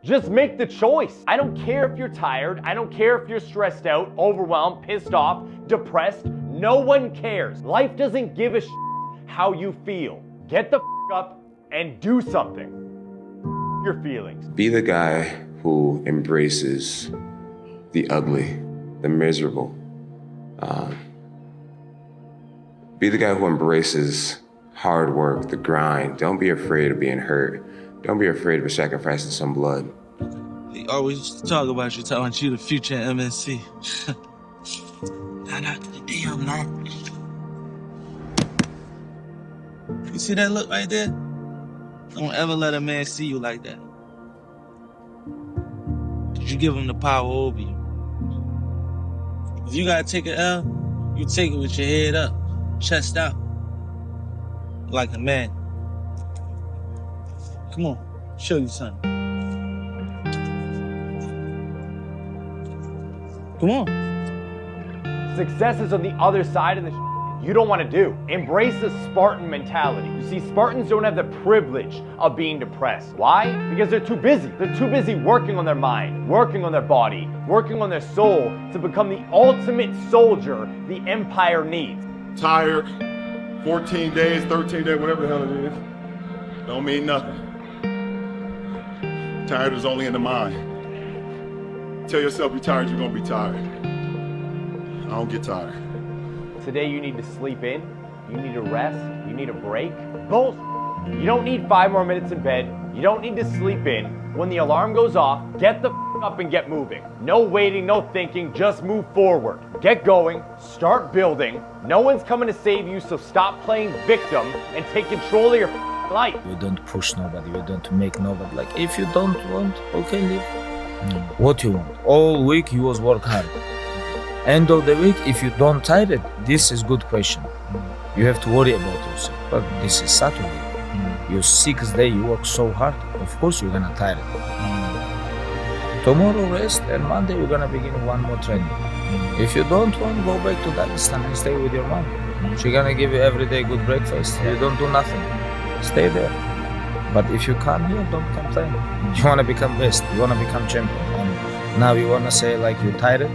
Just make the choice. I don't care if you're tired. I don't care if you're stressed out, overwhelmed, pissed off, depressed. No one cares. Life doesn't give a how you feel. Get the up and do something. Your feelings. Be the guy who embraces the ugly, the miserable. Be the guy who embraces hard work, the grind. Don't be afraid of being hurt. Don't be afraid of sacrificing some blood. He always used to talk about you, talking about you the future MNC. Not the damn now. You see that look right there? Don't ever let a man see you like that. Cause you give him the power over you. If you gotta take an L, you take it with your head up, chest out. Like a man. Come on, show you something. Come on. Success is on the other side of the you don't want to do. Embrace the Spartan mentality. You see, Spartans don't have the privilege of being depressed. Why? Because they're too busy. They're too busy working on their mind, working on their body, working on their soul to become the ultimate soldier the empire needs. Tired, 14 days, 13 days, whatever the hell it is, don't mean nothing. Tired is only in the mind. Tell yourself you're tired, you're gonna be tired. I don't get tired. Today you need to sleep in, you need to rest, you need a break. Bull. You don't need 5 more minutes in bed, you don't need to sleep in. When the alarm goes off, get the up and get moving. No waiting, no thinking, just move forward. Get going, start building. No one's coming to save you, so stop playing victim and take control of your life. You don't push nobody, you don't make nobody. Like, if you don't want, okay, leave. What you want? All week you was work hard. End of the week, if you don't tire it, this is good question. You have to worry about yourself. But this is Saturday. Your 6th day, you work so hard. Of course you're gonna tire it. Tomorrow rest, and Monday we're gonna begin one more training. If you don't want, go back to Dagestan and stay with your mom. She's gonna give you every day good breakfast. You don't do nothing. Stay there. But if you come here, don't complain. You wanna become best. You wanna become champion. And now you wanna say like you're tired.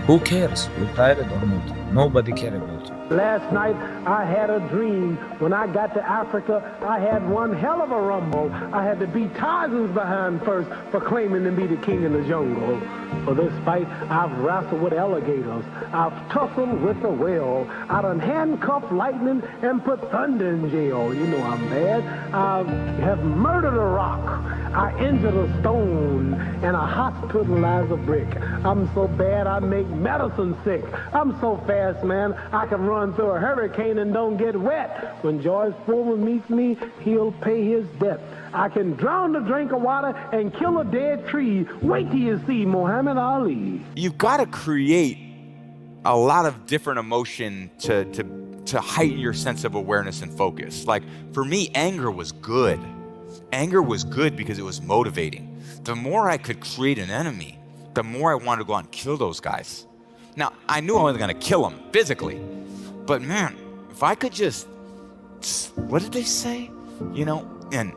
Who cares? You're tired or not? Nobody cares about you. Last night I had a dream. When I got to Africa, I had one hell of a rumble. I had to beat Tarzan's behind first for claiming to be the king in the jungle. For this fight, I've wrestled with alligators. I've tussled with a whale. I done handcuffed lightning and put thunder in jail. You know I'm bad. I have murdered a rock. I injured a stone, and I hospitalized a brick. I'm so bad I make medicine sick. I'm so fast, man, I can run through a hurricane and don't get wet. When George Foreman meets me, he'll pay his debt. I can drown a drink of water and kill a dead tree. Wait till you see Muhammad Ali. You've got to create a lot of different emotion to heighten your sense of awareness and focus. Like, for me, anger was good. Anger was good because it was motivating. The more I could create an enemy, the more I wanted to go out and kill those guys. Now, I knew I wasn't going to kill them physically, but man, if I could just, what did they say? You know, and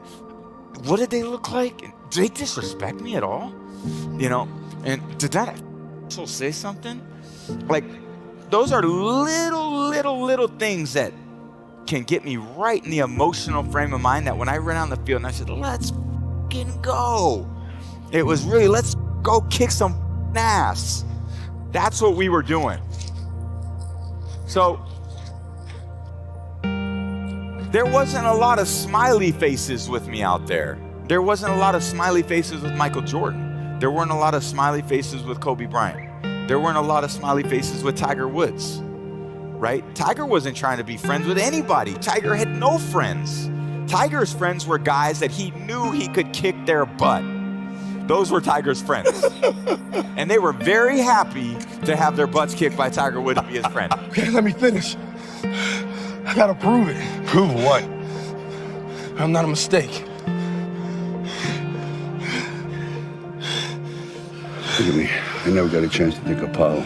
what did they look like? Did they disrespect me at all? You know, and did that asshole say something? Like, those are little things that can get me right in the emotional frame of mind that when I ran on the field and I said, let's fucking go. It was really, let's go kick some ass. That's what we were doing. So there wasn't a lot of smiley faces with me out there. There wasn't a lot of smiley faces with Michael Jordan. There weren't a lot of smiley faces with Kobe Bryant. There weren't a lot of smiley faces with Tiger Woods. Right? Tiger wasn't trying to be friends with anybody. Tiger had no friends. Tiger's friends were guys that he knew he could kick their butt. Those were Tiger's friends. And they were very happy to have their butts kicked by Tiger Woods to be his friend. Okay, let me finish. I gotta prove it. Prove what? I'm not a mistake. Look at me. I never got a chance to thank Apollo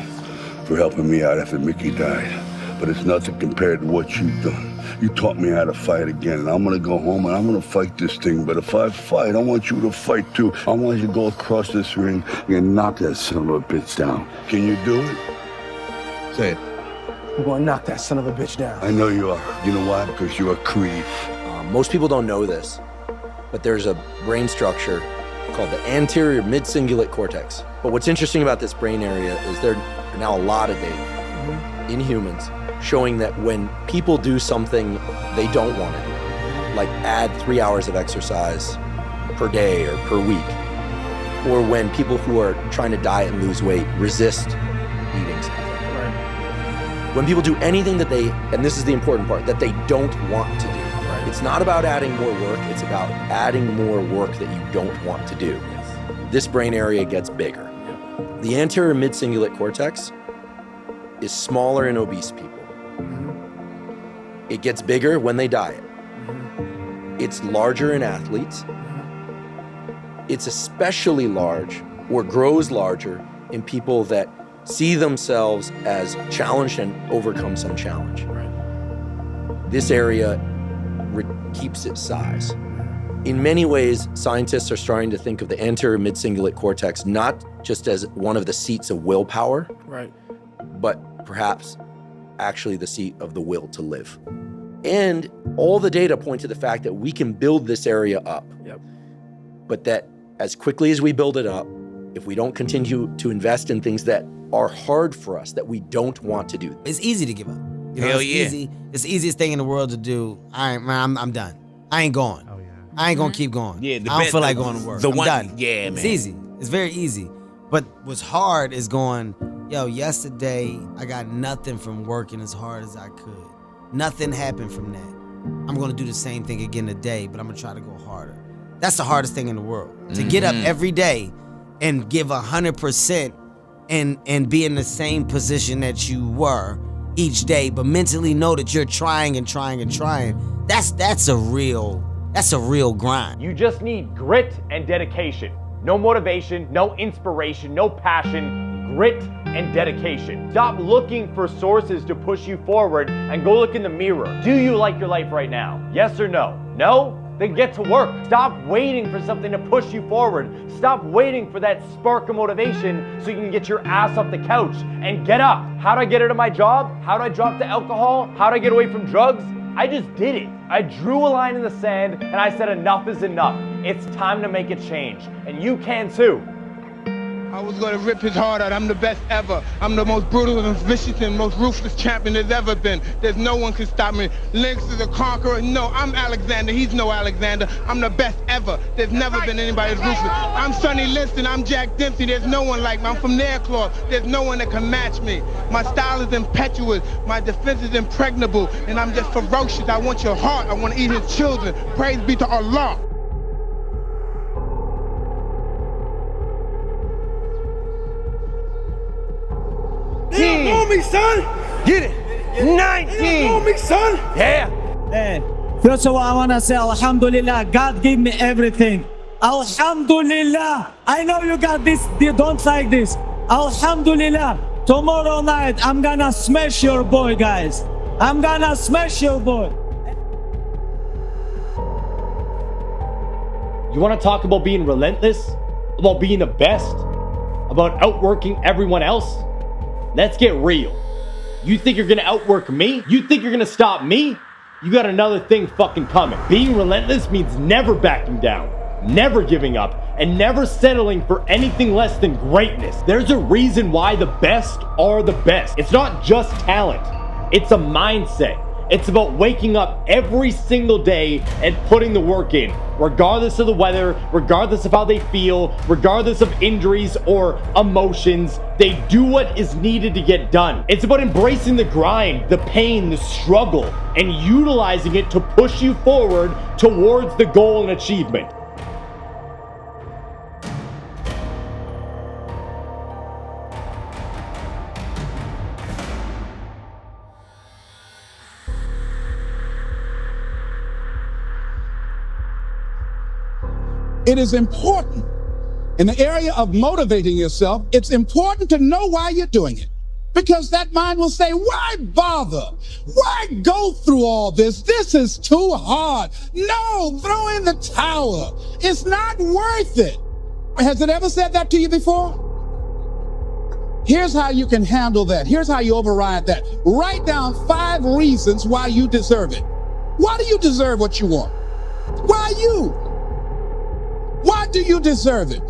for helping me out after Mickey died. But it's nothing compared to what you've done. You taught me how to fight again, and I'm gonna go home and I'm gonna fight this thing. But if I fight, I want you to fight too. I want you to go across this ring and knock that son of a bitch down. Can you do it? Say it. I'm gonna knock that son of a bitch down. I know you are. You know why? Because you're a creep. Most people don't know this, but there's a brain structure called the anterior mid-cingulate cortex. But what's interesting about this brain area is there are now a lot of data in humans showing that when people do something they don't want to do, like add 3 hours of exercise per day or per week, or when people who are trying to diet and lose weight resist eating something. When people do anything that they, and this is the important part, that they don't want to do. Right. It's not about adding more work, it's about adding more work that you don't want to do. Yes. This brain area gets bigger. Yep. The anterior mid-cingulate cortex is smaller in obese people. Mm-hmm. It gets bigger when they diet. Mm-hmm. It's larger in athletes. Mm-hmm. It's especially large or grows larger in people that see themselves as challenged and overcome some challenge. Right. This area keeps its size. In many ways, scientists are starting to think of the anterior mid-cingulate cortex not just as one of the seats of willpower, right, but perhaps actually the seat of the will to live. And all the data point to the fact that we can build this area up, but that as quickly as we build it up, if we don't continue to invest in things that are hard for us, that we don't want to do. It's easy to give up. You know, Hell it's yeah. easy. It's the easiest thing in the world to do. I'm done. I ain't going. Oh, yeah. I ain't gonna keep going. Yeah, I don't feel like going to work. I'm done. Yeah, man. It's easy. It's very easy. But what's hard is going, yo, yesterday I got nothing from working as hard as I could. Nothing happened from that. I'm gonna do the same thing again today, but I'm gonna try to go harder. That's the hardest thing in the world. To get up every day and give 100% and be in the same position that you were each day, but mentally know that you're trying and trying and trying. That's a real grind. You just need grit and dedication. No motivation, no inspiration, no passion, grit and dedication. Stop looking for sources to push you forward and go look in the mirror. Do you like your life right now? Yes or no? No? Then get to work. Stop waiting for something to push you forward. Stop waiting for that spark of motivation so you can get your ass off the couch and get up. How do I get out of my job? How do I drop the alcohol? How do I get away from drugs? I just did it. I drew a line in the sand and I said enough is enough. It's time to make a change. And you can too. I was gonna rip his heart out. I'm the best ever. I'm the most brutal and vicious and most ruthless champion there's ever been. There's no one can stop me. Lynx is a conqueror. No, I'm Alexander. He's no Alexander. I'm the best ever. There's never been anybody as ruthless. I'm Sonny Liston. I'm Jack Dempsey. There's no one like me. I'm from Nairclaw. There's no one that can match me. My style is impetuous. My defense is impregnable. And I'm just ferocious. I want your heart. I want to eat his children. Praise be to Allah. They don't know me, son. Get it. 19. They don't know me, son. Yeah. Hey, first of all, I want to say Alhamdulillah, God gave me everything. Alhamdulillah. I know you got this, you don't like this. Alhamdulillah. Tomorrow night, I'm gonna smash your boy, guys. I'm gonna smash your boy. You want to talk about being relentless? About being the best? About outworking everyone else? Let's get real. You think you're gonna outwork me? You think you're gonna stop me? You got another thing fucking coming. Being relentless means never backing down, never giving up, and never settling for anything less than greatness. There's a reason why the best are the best. It's not just talent, it's a mindset. It's about waking up every single day and putting the work in, regardless of the weather, regardless of how they feel, regardless of injuries or emotions. They do what is needed to get done. It's about embracing the grind, the pain, the struggle, and utilizing it to push you forward towards the goal and achievement. It is important in the area of motivating yourself. It's important to know why you're doing it. Because that mind will say, why bother? Why go through all this? This is too hard. No, throw in the towel. It's not worth it. Has it ever said that to you before? Here's how you can handle that. Here's how you override that. Write down 5 reasons why you deserve it. Why do you deserve what you want? Why you? Why do you deserve it?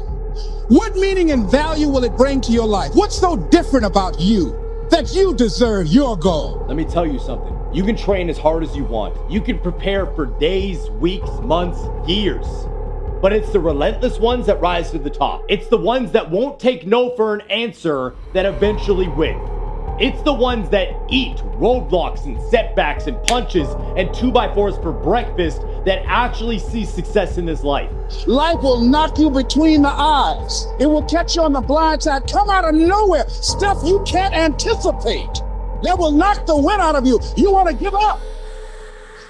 What meaning and value will it bring to your life? What's so different about you that you deserve your goal? Let me tell you something. You can train as hard as you want. You can prepare for days, weeks, months, years. But it's the relentless ones that rise to the top. It's the ones that won't take no for an answer that eventually win. It's the ones that eat roadblocks and setbacks and punches and 2x4s for breakfast that actually see success in this life. Life will knock you between the eyes. It will catch you on the blind side, come out of nowhere, stuff you can't anticipate. That will knock the wind out of you. You want to give up.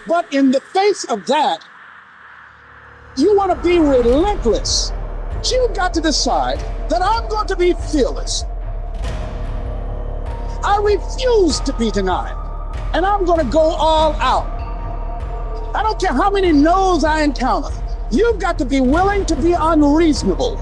But in the face of that, you want to be relentless. You've got to decide that I'm going to be fearless. I refuse to be denied, and I'm going to go all out. I don't care how many no's I encounter. You've got to be willing to be unreasonable.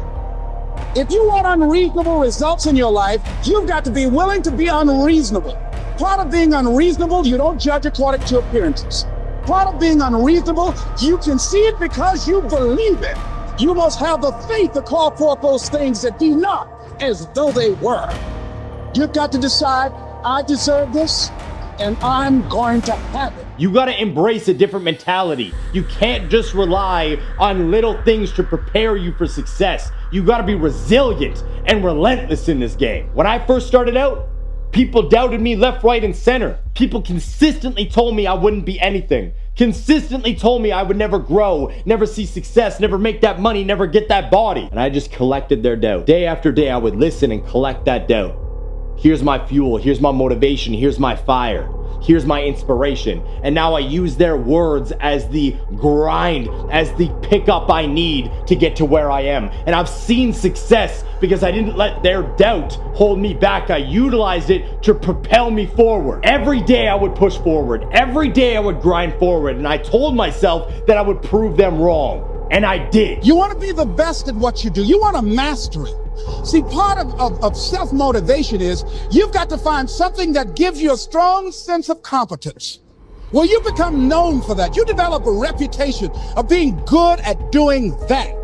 If you want unreasonable results in your life, you've got to be willing to be unreasonable. Part of being unreasonable, you don't judge according to appearances. Part of being unreasonable, you can see it because you believe it. You must have the faith to call forth those things that be not as though they were. You've got to decide, I deserve this, and I'm going to have it. You gotta embrace a different mentality. You can't just rely on little things to prepare you for success. You gotta be resilient and relentless in this game. When I first started out, people doubted me left, right, and center. People consistently told me I wouldn't be anything. Consistently told me I would never grow, never see success, never make that money, never get that body. And I just collected their doubt. Day after day, I would listen and collect that doubt. Here's my fuel, here's my motivation, here's my fire, here's my inspiration. And now I use their words as the grind, as the pickup I need to get to where I am. And I've seen success because I didn't let their doubt hold me back. I utilized it to propel me forward. Every day I would push forward. Every day I would grind forward. And I told myself that I would prove them wrong. And I did. You want to be the best at what you do. You want to master it. See, part of self-motivation is you've got to find something that gives you a strong sense of competence. Well, you become known for that. You develop a reputation of being good at doing that.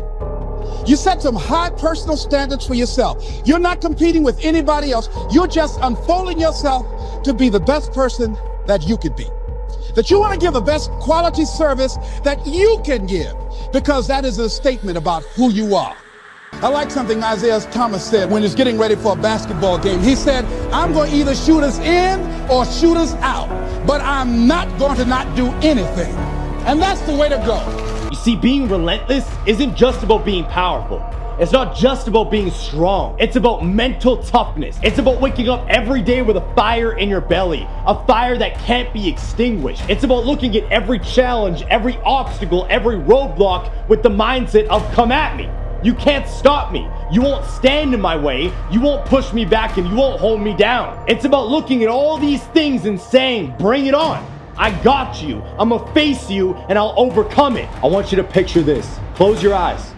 You set some high personal standards for yourself. You're not competing with anybody else. You're just unfolding yourself to be the best person that you could be. That you want to give the best quality service that you can give, because that is a statement about who you are. I like something Isaiah Thomas said when he's getting ready for a basketball game. He said, I'm going to either shoot us in or shoot us out, but I'm not going to not do anything. And that's the way to go. You see, being relentless isn't just about being powerful. It's not just about being strong. It's about mental toughness. It's about waking up every day with a fire in your belly, a fire that can't be extinguished. It's about looking at every challenge, every obstacle, every roadblock with the mindset of come at me. You can't stop me. You won't stand in my way. You won't push me back, and you won't hold me down. It's about looking at all these things and saying, bring it on. I got you. I'm gonna face you and I'll overcome it. I want you to picture this. Close your eyes.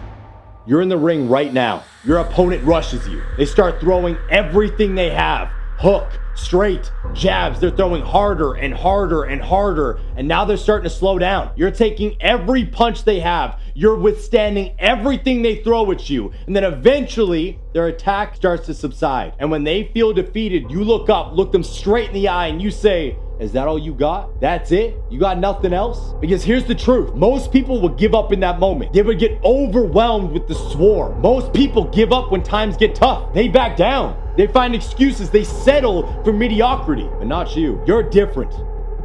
You're in the ring right now. Your opponent rushes you. They start throwing everything they have. Hook, straight, jabs. They're throwing harder and harder and harder. And now they're starting to slow down. You're taking every punch they have. You're withstanding everything they throw at you. And then eventually their attack starts to subside. And when they feel defeated, you look up, look them straight in the eye, and you say, is that all you got? That's it? You got nothing else? Because here's the truth. Most people would give up in that moment. They would get overwhelmed with the swarm. Most people give up when times get tough. They back down. They find excuses. They settle for mediocrity. But not you. You're different.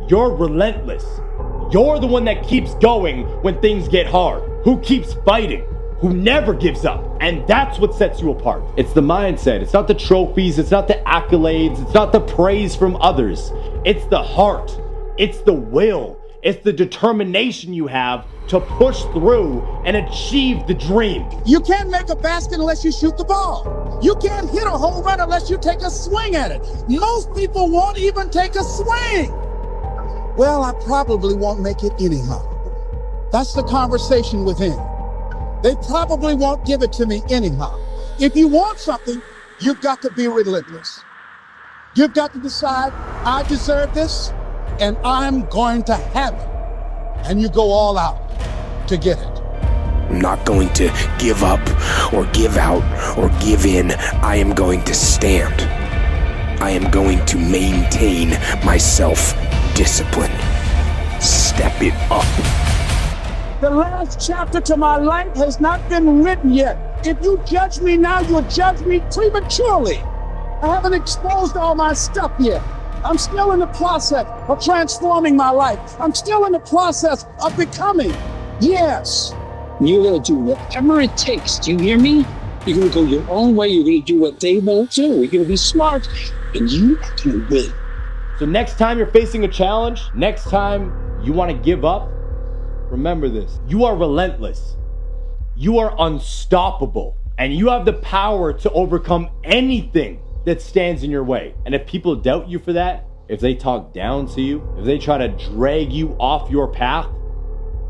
You're relentless. You're the one that keeps going when things get hard. Who keeps fighting. Who never gives up. And that's what sets you apart. It's the mindset. It's not the trophies. It's not the accolades. It's not the praise from others. It's the heart. It's the will. It's the determination you have to push through and achieve the dream. You can't make a basket unless you shoot the ball. You can't hit a home run unless you take a swing at it. Most people won't even take a swing. Well, I probably won't make it anyhow. That's the conversation within. They probably won't give it to me anyhow. If you want something, you've got to be relentless. You've got to decide, I deserve this, and I'm going to have it. And you go all out to get it. I'm not going to give up or give out or give in. I am going to stand. I am going to maintain my self-discipline. Step it up. The last chapter to my life has not been written yet. If you judge me now, you'll judge me prematurely. I haven't exposed all my stuff yet. I'm still in the process of transforming my life. I'm still in the process of becoming. Yes. You're going to do whatever it takes. Do you hear me? You're going to go your own way. You're going to do what they won't do. You're going to be smart, and you are going to win. So next time you're facing a challenge, next time you want to give up, remember this. You are relentless. You are unstoppable. And you have the power to overcome anything that stands in your way. And if people doubt you for that, if they talk down to you, if they try to drag you off your path,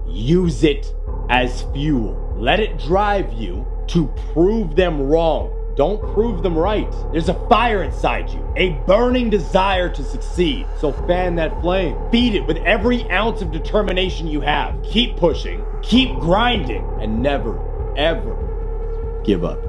use it as fuel. Let it drive you to prove them wrong. Don't prove them right. There's a fire inside you, a burning desire to succeed. So fan that flame. Feed it with every ounce of determination you have. Keep pushing, keep grinding, and never, ever give up.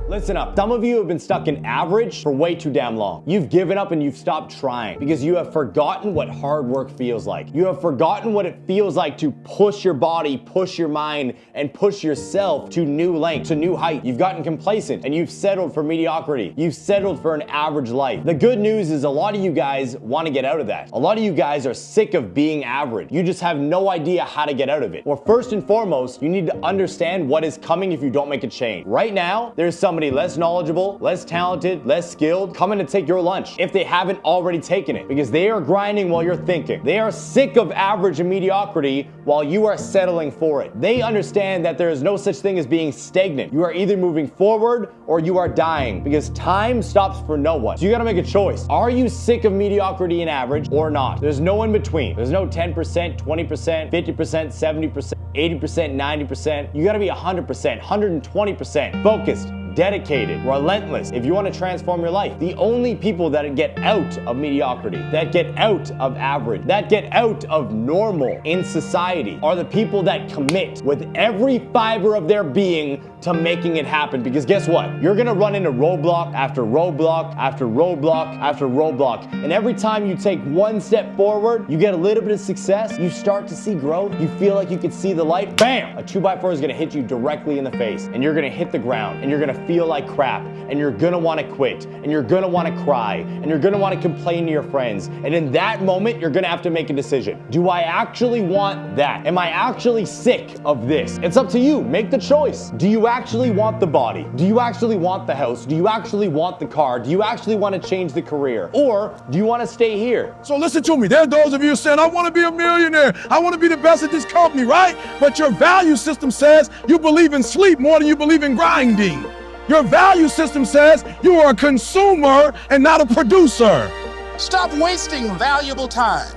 Listen up, some of you have been stuck in average for way too damn long. You've given up and you've stopped trying because you have forgotten what hard work feels like. You have forgotten what it feels like to push your body, push your mind, and push yourself to new lengths, to new heights. You've gotten complacent and you've settled for mediocrity. You've settled for an average life. The good news is a lot of you guys want to get out of that. A lot of you guys are sick of being average. You just have no idea how to get out of it. Well, first and foremost, you need to understand what is coming if you don't make a change. Right now, there's somebody less knowledgeable, less talented, less skilled coming to take your lunch if they haven't already taken it, because they are grinding while you're thinking. They are sick of average and mediocrity while you are settling for it. They understand that there is no such thing as being stagnant. You are either moving forward or you are dying, because time stops for no one. So you gotta make a choice. Are you sick of mediocrity and average or not? There's no in between. There's no 10%, 20%, 50%, 70%, 80%, 90%. You gotta be 100%, 120% focused, dedicated, relentless if you want to transform your life. The only people that get out of mediocrity, that get out of average, that get out of normal in society are the people that commit with every fiber of their being to making it happen. Because guess what? You're gonna run into roadblock after roadblock after roadblock after roadblock. And every time you take one step forward, you get a little bit of success, you start to see growth, you feel like you can see the light, bam! A 2x4 is gonna hit you directly in the face, and you're gonna hit the ground, and you're gonna feel like crap, and you're gonna wanna quit, and you're gonna wanna cry, and you're gonna wanna complain to your friends. And in that moment, you're gonna have to make a decision. Do I actually want that? Am I actually sick of this? It's up to you. Make the choice. Do you actually want the body? Do you actually want the house? Do you actually want the car? Do you actually want to change the career? Or do you want to stay here? So listen to me. There are those of you saying, I want to be a millionaire. I want to be the best at this company, right? But your value system says you believe in sleep more than you believe in grinding. Your value system says you are a consumer and not a producer. Stop wasting valuable time.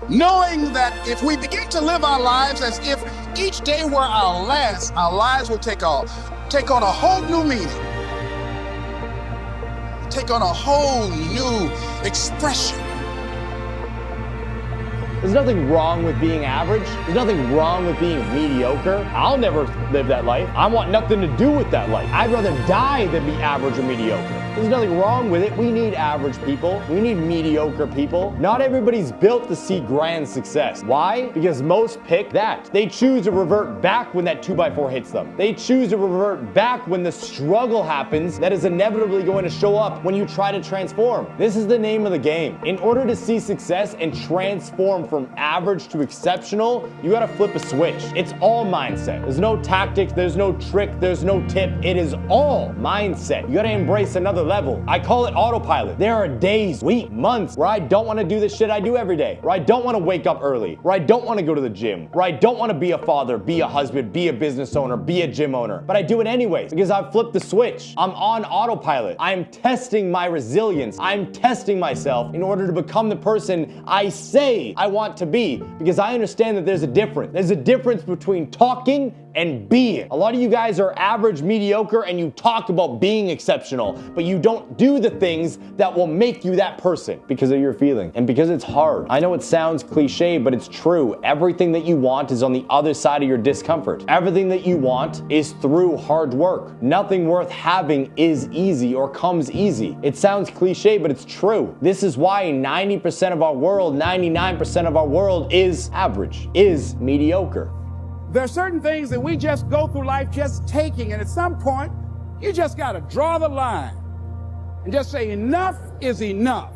Knowing that if we begin to live our lives as if each day were our last, our lives will take on a whole new meaning. Take on a whole new expression. There's nothing wrong with being average. There's nothing wrong with being mediocre. I'll never live that life. I want nothing to do with that life. I'd rather die than be average or mediocre. There's nothing wrong with it. We need average people. We need mediocre people. Not everybody's built to see grand success. Why? Because most pick that. They choose to revert back when that 2x4 hits them. They choose to revert back when the struggle happens that is inevitably going to show up when you try to transform. This is the name of the game. In order to see success and transform from average to exceptional, you gotta flip a switch. It's all mindset. There's no tactic, there's no trick, there's no tip. It is all mindset. You gotta embrace another level. I call it autopilot. There are days, weeks, months where I don't wanna do the shit I do every day, where I don't wanna wake up early, where I don't wanna go to the gym, where I don't wanna be a father, be a husband, be a business owner, be a gym owner. But I do it anyways because I've flipped the switch. I'm on autopilot. I'm testing my resilience. I'm testing myself in order to become the person I say I want to be, because I understand that there's a difference. There's a difference between talking and being. A lot of you guys are average, mediocre, and you talk about being exceptional, but you don't do the things that will make you that person because of your feeling and because it's hard. I know it sounds cliche, but it's true. Everything that you want is on the other side of your discomfort. Everything that you want is through hard work. Nothing worth having is easy or comes easy. It sounds cliche, but it's true. This is why 90% of our world, 99% of our world is average, is mediocre. There are certain things that we just go through life just taking, and at some point, you just got to draw the line and just say enough is enough.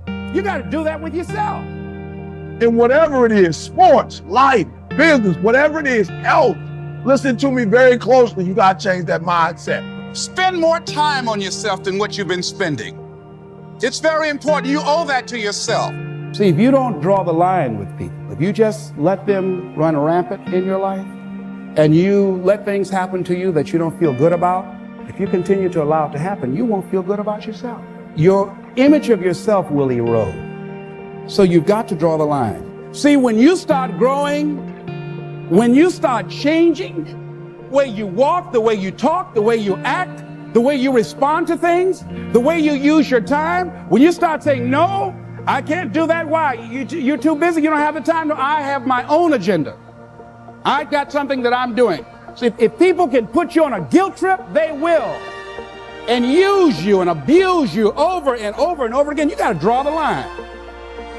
You got to do that with yourself. In whatever it is, sports, life, business, whatever it is, health, listen to me very closely. You got to change that mindset. Spend more time on yourself than what you've been spending. It's very important. You owe that to yourself. See, if you don't draw the line with people, if you just let them run rampant in your life, and you let things happen to you that you don't feel good about, if you continue to allow it to happen, you won't feel good about yourself. Your image of yourself will erode. So you've got to draw the line. See, when you start growing, when you start changing, the way you walk, the way you talk, the way you act, the way you respond to things, the way you use your time, when you start saying, no, I can't do that. Why? You're too busy. You don't have the time. No, I have my own agenda. I've got something that I'm doing. So if people can put you on a guilt trip, they will. And use you and abuse you over and over and over again. You got to draw the line.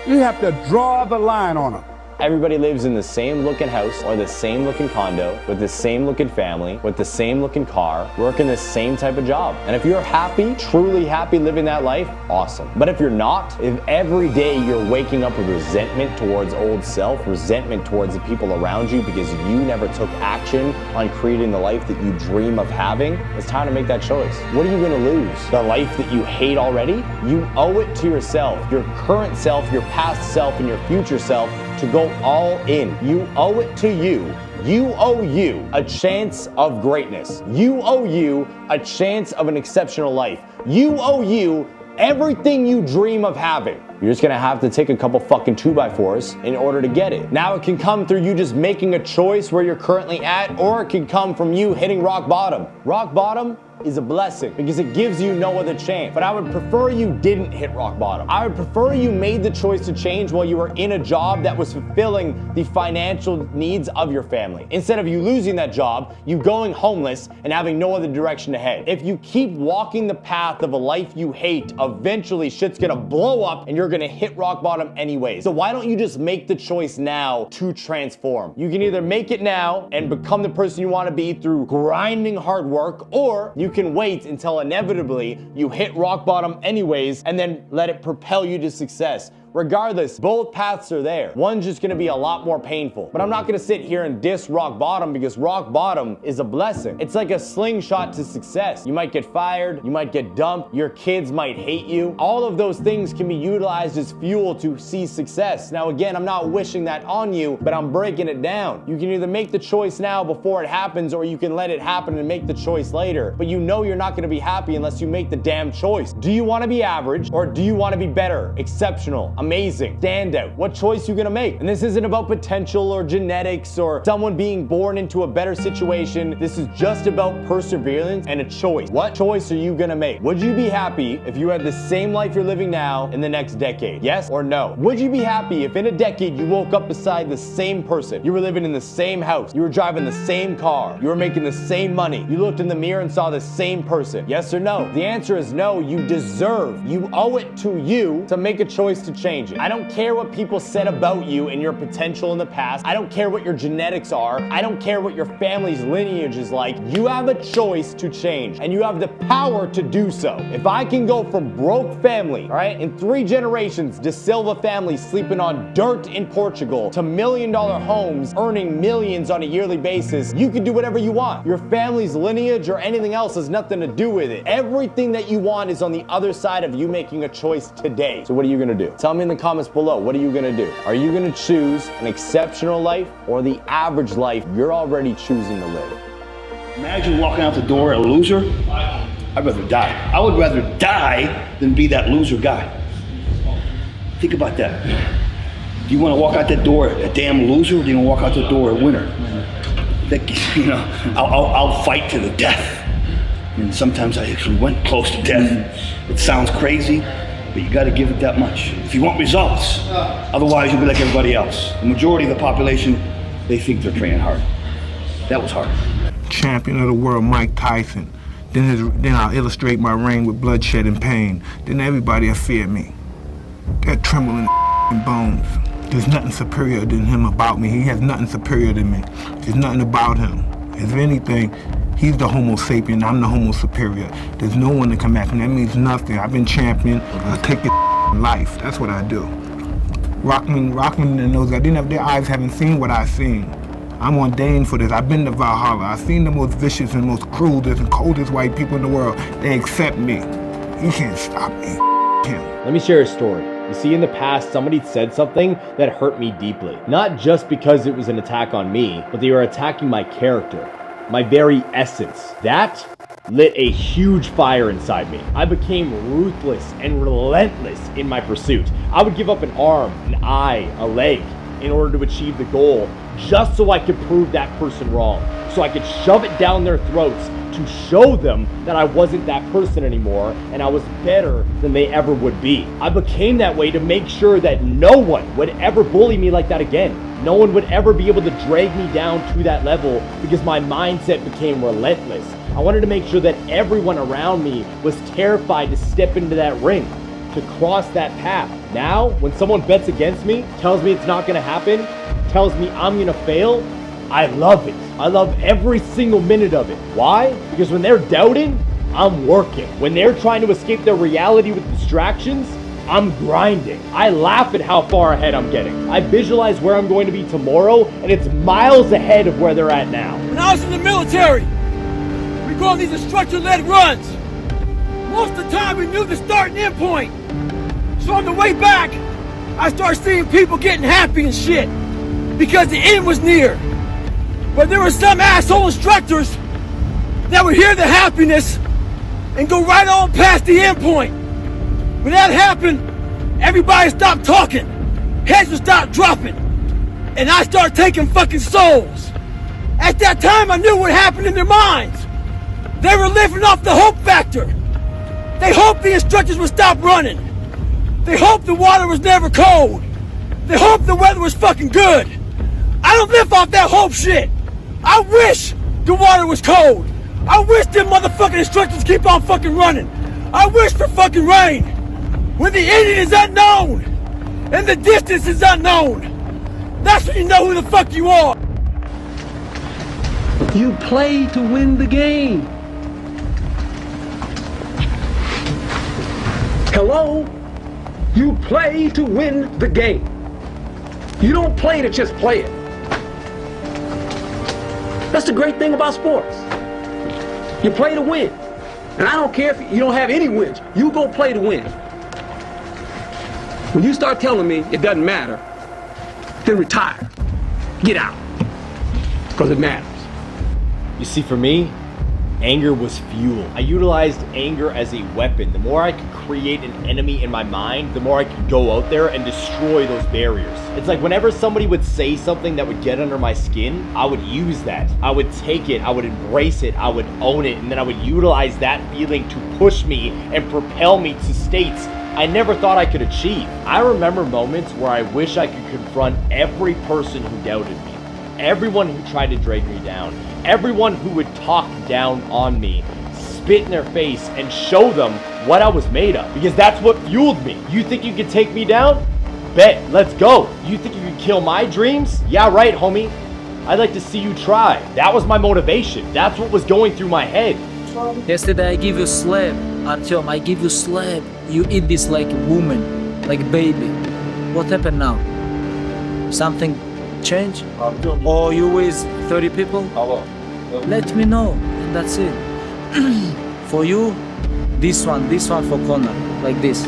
You have to draw the line on them. Everybody lives in the same looking house or the same looking condo with the same looking family, with the same looking car, working the same type of job. And if you're happy, truly happy living that life, awesome. But if you're not, if every day you're waking up with resentment towards old self, resentment towards the people around you because you never took action on creating the life that you dream of having, it's time to make that choice. What are you gonna lose? The life that you hate already? You owe it to yourself, your current self, your past self, and your future self to go all in. You owe it to you. You owe you a chance of greatness. You owe you a chance of an exceptional life. You owe you everything you dream of having. You're just gonna have to take a couple fucking 2x4s in order to get it. Now it can come through you just making a choice where you're currently at, or it can come from you hitting rock bottom. Rock bottom is a blessing because it gives you no other chance. But I would prefer you didn't hit rock bottom. I would prefer you made the choice to change while you were in a job that was fulfilling the financial needs of your family. Instead of you losing that job, you going homeless and having no other direction to head. If you keep walking the path of a life you hate, eventually shit's gonna blow up and you're gonna hit rock bottom anyways. So why don't you just make the choice now to transform? You can either make it now and become the person you wanna be through grinding hard work, or you can wait until inevitably you hit rock bottom anyways and then let it propel you to success. Regardless, both paths are there. One's just gonna be a lot more painful. But I'm not gonna sit here and diss rock bottom because rock bottom is a blessing. It's like a slingshot to success. You might get fired, you might get dumped, your kids might hate you. All of those things can be utilized as fuel to see success. Now again, I'm not wishing that on you, but I'm breaking it down. You can either make the choice now before it happens, or you can let it happen and make the choice later. But you know you're not gonna be happy unless you make the damn choice. Do you wanna be average, or do you wanna be better, exceptional, amazing, standout? What choice are you gonna make? And this isn't about potential or genetics or someone being born into a better situation. This is just about perseverance and a choice. What choice are you gonna make? Would you be happy if you had the same life you're living now in the next decade? Yes or no? Would you be happy if in a decade you woke up beside the same person? You were living in the same house. You were driving the same car. You were making the same money. You looked in the mirror and saw the same person. Yes or no? The answer is no. You deserve, you owe it to you to make a choice to change. change it. I don't care what people said about you and your potential in the past. I don't care what your genetics are. I don't care what your family's lineage is like. You have a choice to change, and you have the power to do so. If I can go from broke family, all right, in 3 generations, the Silva family sleeping on dirt in Portugal, to $1 million homes, earning millions on a yearly basis, you can do whatever you want. Your family's lineage or anything else has nothing to do with it. Everything that you want is on the other side of you making a choice today. So what are you gonna do? Tell me in the comments below, what are you gonna do? Are you gonna choose an exceptional life or the average life you're already choosing to live? Imagine walking out the door a loser. I'd rather die. I would rather die than be that loser guy. Think about that. Do you want to walk out that door a damn loser, or do you want to walk out the door a winner? You know, I'll fight to the death. And sometimes I actually went close to death. It sounds crazy, but you got to give it that much if you want results. Otherwise, you'll be like everybody else. The majority of the population, they think they're praying hard. That was hard. Champion of the world, Mike Tyson. Then I'll illustrate my reign with bloodshed and pain. Then everybody will fear me. They're trembling in bones. There's nothing superior than him about me. He has nothing superior than me. There's nothing about him. If anything, he's the Homo sapien, I'm the Homo superior. There's no one that can match me. That means nothing. I've been champion. I'll take your life. That's what I do. Rockman and those guys, their eyes haven't seen what I've seen. I'm ordained for this. I've been to Valhalla. I've seen the most vicious and most cruelest and coldest white people in the world. They accept me. He can't stop me. Him. Let me share a story. You see, in the past, somebody said something that hurt me deeply. Not just because it was an attack on me, but they were attacking my character, my very essence. That lit a huge fire inside me. I became ruthless and relentless in my pursuit. I would give up an arm, an eye, a leg in order to achieve the goal, just so I could prove that person wrong. So I could shove it down their throats to show them that I wasn't that person anymore and I was better than they ever would be. I became that way to make sure that no one would ever bully me like that again. No one would ever be able to drag me down to that level because my mindset became relentless. I wanted to make sure that everyone around me was terrified to step into that ring, to cross that path. Now, when someone bets against me, tells me it's not gonna happen, tells me I'm gonna fail, I love it. I love every single minute of it. Why? Because when they're doubting, I'm working. When they're trying to escape their reality with distractions, I'm grinding. I laugh at how far ahead I'm getting. I visualize where I'm going to be tomorrow, and it's miles ahead of where they're at now. When I was in the military, we call these instructor-led runs. Most of the time, we knew the start and end point. So on the way back, I started seeing people getting happy and shit because the end was near. But there were some asshole instructors that would hear the happiness and go right on past the end point. When that happened, everybody stopped talking, heads would stop dropping, and I started taking fucking souls. At that time, I knew what happened in their minds. They were living off the hope factor. They hoped the instructors would stop running. They hoped the water was never cold. They hoped the weather was fucking good. I don't live off that hope shit. I wish the water was cold. I wish them motherfucking instructors keep on fucking running. I wish for fucking rain. When the ending is unknown and the distance is unknown, that's when you know who the fuck you are. You play to win the game. Hello? You play to win the game. You don't play to just play it. That's the great thing about sports. You play to win. And I don't care if you don't have any wins. You go play to win. When you start telling me it doesn't matter, then retire. Get out. Because it matters. You see, for me, anger was fuel. I utilized anger as a weapon. The more I could create an enemy in my mind, the more I could go out there and destroy those barriers. It's like whenever somebody would say something that would get under my skin, I would use that. I would take it, I would embrace it, I would own it, and then I would utilize that feeling to push me and propel me to states I never thought I could achieve. I remember moments where I wish I could confront every person who doubted me, everyone who tried to drag me down, everyone who would talk down on me, spit in their face and show them what I was made of, because that's what fueled me. You think you could take me down? bet. Let's go. You think you can kill my dreams? Yeah, right, homie. I'd like to see you try. That was my motivation. That's what was going through my head. Yesterday I give you slap, Artyom, I give you slap. You eat this like a woman, like a baby. What happened now? Something changed? Or you with 30 people? Let me know, and that's it. For you, this one for corner, like this.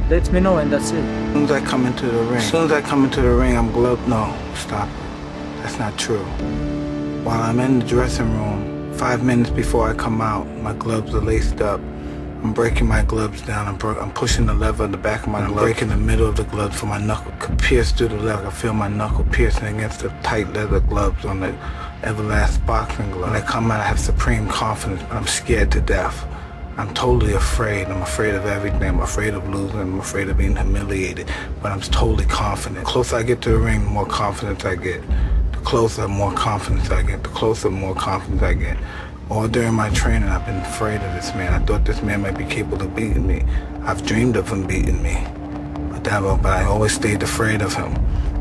Let me know, and that's it. As soon as I come into the ring, I'm gloved. No, stop. That's not true. While I'm in the dressing room, 5 minutes before I come out, my gloves are laced up. I'm breaking my gloves down. I'm pushing the lever in the back of my glove. I'm breaking the middle of the glove so my knuckle could pierce through the leather. I feel my knuckle piercing against the tight leather gloves on the everlast boxing glove. When I come out, I have supreme confidence, but I'm scared to death. I'm totally afraid. I'm afraid of everything. I'm afraid of losing. I'm afraid of being humiliated. But I'm totally confident. The closer I get to the ring, the more confidence I get. The closer, more confidence I get. The closer, more confidence I get. All during my training, I've been afraid of this man. I thought this man might be capable of beating me. I've dreamed of him beating me. But I always stayed afraid of him.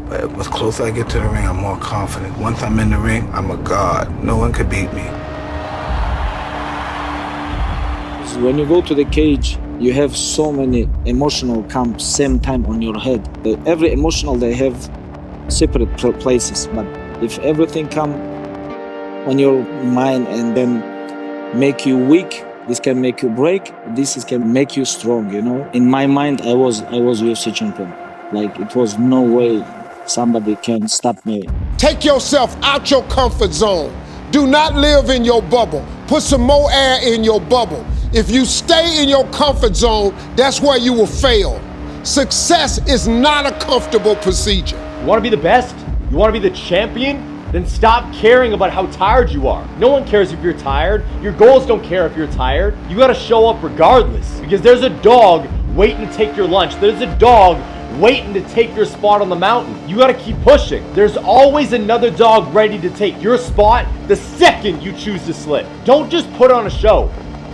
But the closer I get to the ring, I'm more confident. Once I'm in the ring, I'm a god. No one could beat me. When you go to the cage, you have so many emotional come same time on your head. Every emotional, they have separate places. But if everything come on your mind and then make you weak, this can make you break. This can make you strong. You know. In my mind, I was UFC champion. Like it was no way somebody can stop me. Take yourself out your comfort zone. Do not live in your bubble. Put some more air in your bubble. If you stay in your comfort zone, that's where you will fail. Success is not a comfortable procedure. You want to be the best? You want to be the champion? Then stop caring about how tired you are. No one cares if you're tired. Your goals don't care if you're tired. You got to show up regardless, because there's a dog waiting to take your lunch. There's a dog waiting to take your spot on the mountain. You got to keep pushing. There's always another dog ready to take your spot the second you choose to slip. Don't just put on a show.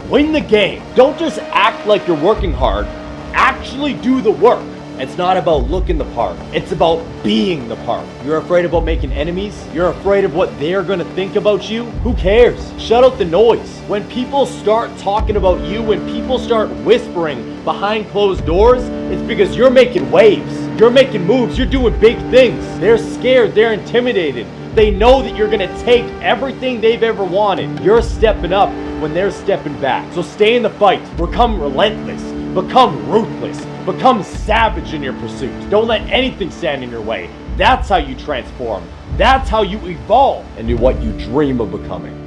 Win the game. Don't just act like you're working hard. Actually do the work. It's not about looking the part. It's about being the part. You're afraid about making enemies? You're afraid of what they're gonna think about you? Who cares? Shut out the noise. When people start talking about you, when people start whispering behind closed doors, it's because you're making waves. You're making moves. You're doing big things. They're scared. They're intimidated. They know that you're gonna take everything they've ever wanted. You're stepping up when they're stepping back. So stay in the fight. Become relentless. Become ruthless. Become savage in your pursuit. Don't let anything stand in your way. That's how you transform. That's how you evolve into what you dream of becoming.